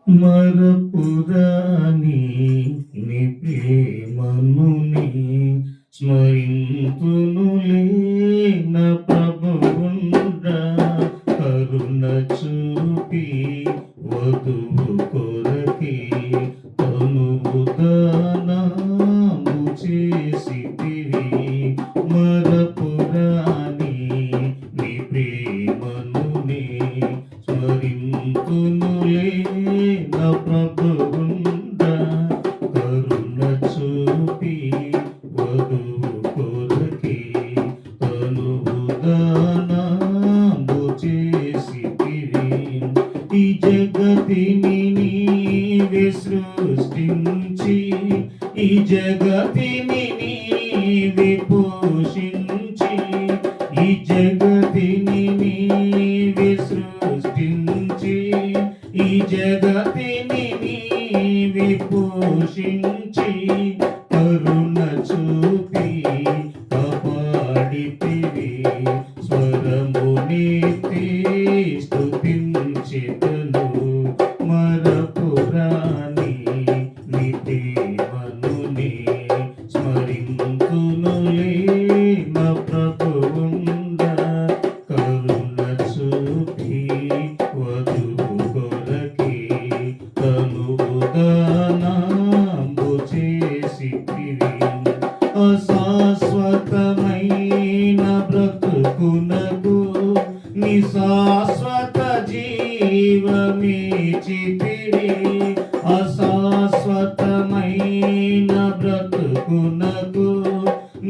మరపురాని నీ ప్రేమను స్మరింతునులే నా ప్రభువుండా కరుణ చూపి వధువు కొరకే తనువు దానము చేసితివి. మరపురాని నీ ప్రేమను స్మరింతునులే నా ప్రభువుండా కరుణ చూపి వధువు కొరకే తనువు దానము చేసితివి. ఈ జగతిని నీవే సృష్టించి ఈ జగతిని నీవే పోషించి ఈ జగతిని నీవే సృష్టించి ఈ జగతిని నీవే పోషించి కరుణ చూపి కాపాడితివి. స్వరమునెత్తి స్తుతించెదను మరపురాని నీ ప్రేమను స్మరింతునులే నా ప్రభువుండా కరుణ చూపి వధువు కొరకే తనువు దానము చేసితివి. అశాశ్వతమైన బ్రతుకునకు నిశాశ్వత జీవమిచ్చితివి. అశాశ్వతమైన బ్రతుకునకు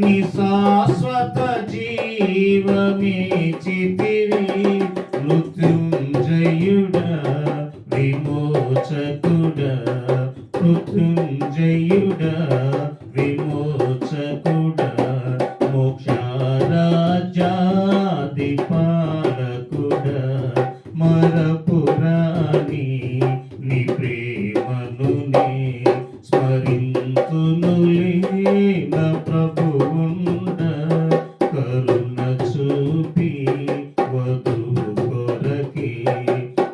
నిశాశ్వత జీవమిచ్చితివి. మృత్యుంజయుడా విమోచకుడా మృత్యుంజయుడా విమోచకుడా మోక్షరాజ్యాధిపాలకుడా మరపురాని నీ ప్రేమను స్మరింతునులే నా ప్రభువుండా కరుణ చూపి వధువు కొరకే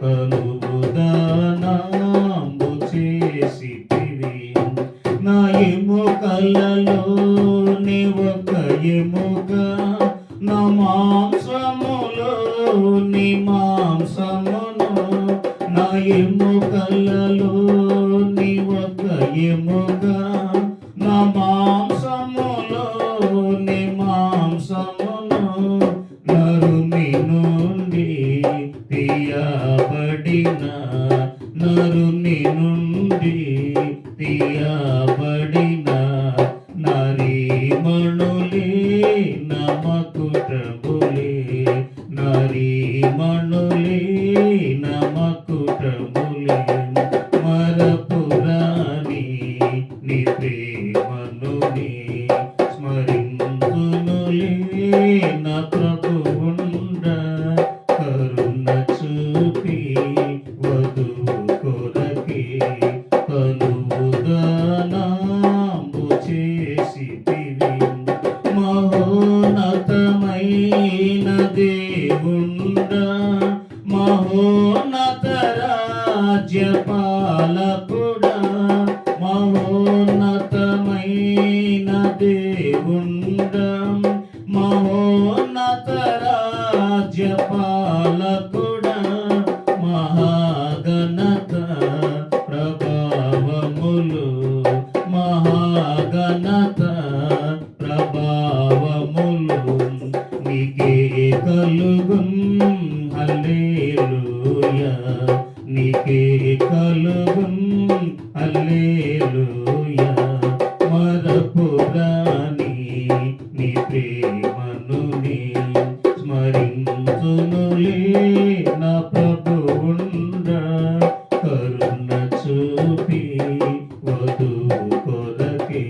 తనువు దానము చేసితివి. నా ఎముకలలోని ఒక ఎముక నా మాంసములోని మాంసమును నా ఎముకలలోని ఒక ఎముక నా మాంసములోని మాంసమును నరుని నుండి తీయబడిన నరుని నుండి తీయబడిన నారీమణులే నమకుటములే నారీమణులే నమకుటములే మరపురాని నీ ప్రేమను స్మరింతునులే నా ప్రభువుండా కరుణ చూపి వధువు కొరకే తనువు దానము చేసితివి. మహోన్నతమైన దేవుండా మహోన్నత రాజ్యపాలకుడా మహోన్నతమైన దేవుండా మహోన్నత రాజ్యపాలకుడా మహాగణత ప్రభావములు మహాగణత ప్రభావములు నీకే కలుగున్ హల్లెలూయా నీకే కలుగున్ హల్లెలూయా మరపురాని నీ ప్రేమను స్మరింతునులే నా ప్రభువుండా కరుణ చూపి వధువు కొరకే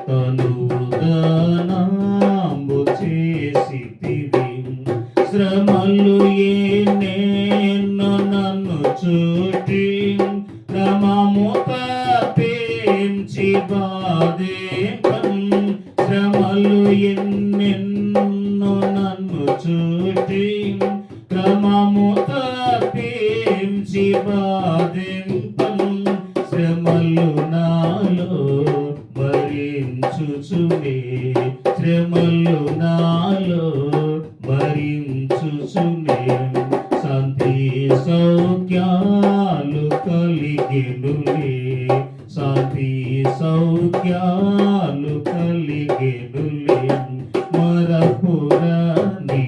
తనువు దానము చేసితివి. శ్రమలు ఎన్నెన్నో నన్ను చుట్టి క్రమము తప్పించి బాధేపన్ శ్రమలు ఎన్నెన్నో నన్ను చుట్టి క్రమము తప్పించి బాధేపన్ కలిగెనులే శాంతి సౌఖ్యాలు కలిగెనులే మరపురాని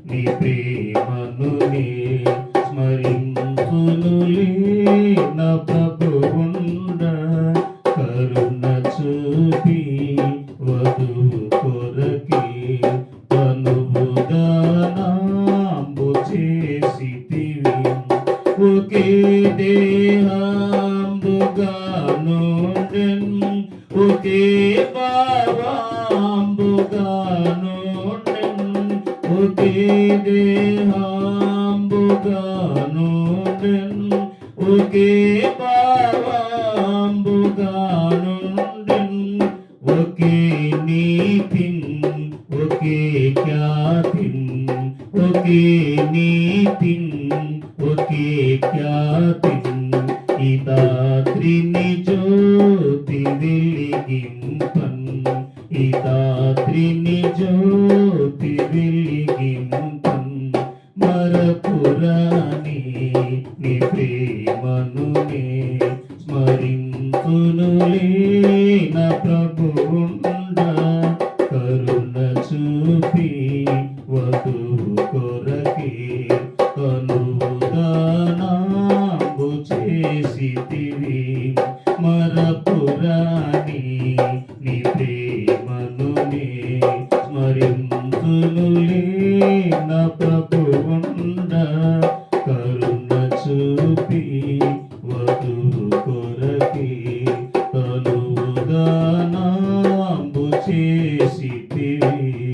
నీ ప్రేమనులే స్మరించునులే నా ప్రభువుండ కరుణ చూపి వధువు కొరకే తనువు దానాంబు చేసితివి ఒకే దేహంబుగానుండెన్ ఒకే భావంబుగానుండెన్ ఒకే దేహంబుగానుండెన్ ఒకే భావంబుగానుండెన్ ఒకే నీతిన్ ఒకే ఖ్యాతిన్ ఒకే నీతిన్ ఒకే ఖ్యాతిన్ ఇదాత్రిని జ్యోతి వెలిగింపన్ ఇదాత్రిని జ్యోతి వెలిగింపన్ మరపురాని నీ ప్రేమనునే స్మరించునులే నా ప్రభువుండ కరుణ చూపి వధువు కొరకే కనువు దానాంబు చేసితివి మరపురాని నీ ప్రేమనునే స్మరించునులే నా ప్రభువుండ కరుణ చూపి వధువు కొరకే కనువు దానాంబు చేసితివి